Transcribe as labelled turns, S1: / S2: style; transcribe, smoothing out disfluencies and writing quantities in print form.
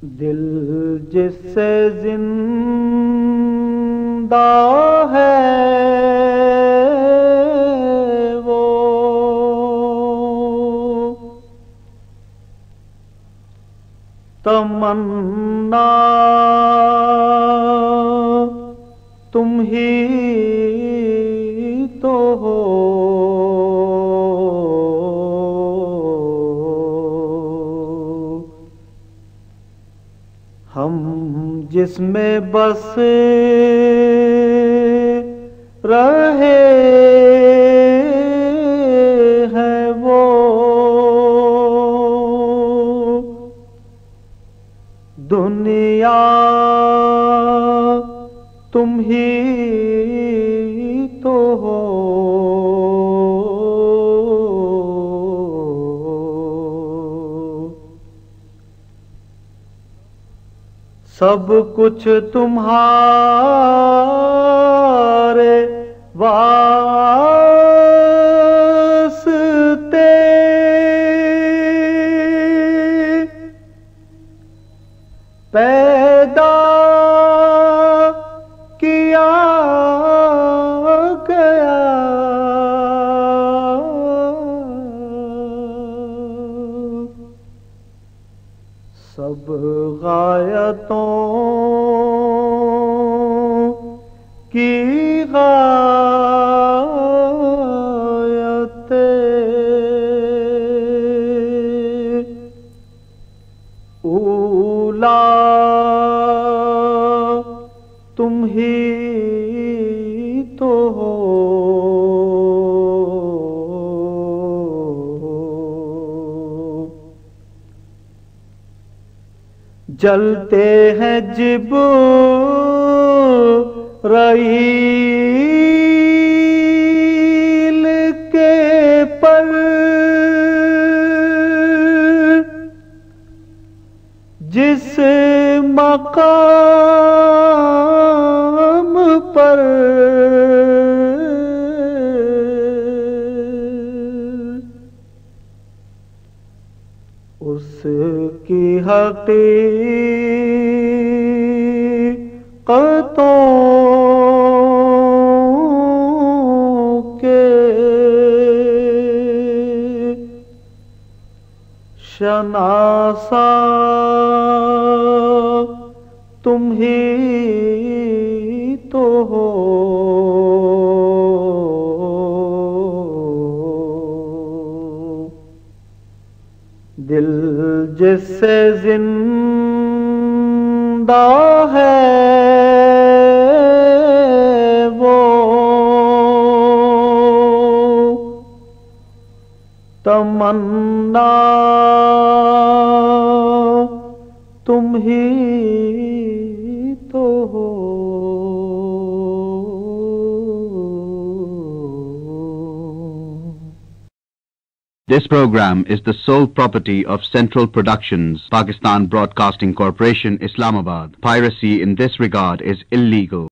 S1: دل جس سے زندہ ہے وہ تمنا تم ہی تو ہو، ہم جس میں بس رہے ہیں وہ دنیا تم ہی تو ہو، سب کچھ تمہارے واسطے پیدا کیا گیا، سب غایتوں کی غایت اولا تم ہی تو ہو، جلتے ہیں جبرائیل کے پر جس مقام پر اس کی حقیقتوں کے شناسا تم ہی تو ہو، دل جس سے زندہ ہے وہ تمنا تم ہی تو ہو۔
S2: This program is the sole property of Central Productions, Pakistan Broadcasting Corporation, Islamabad. Piracy in this regard is illegal.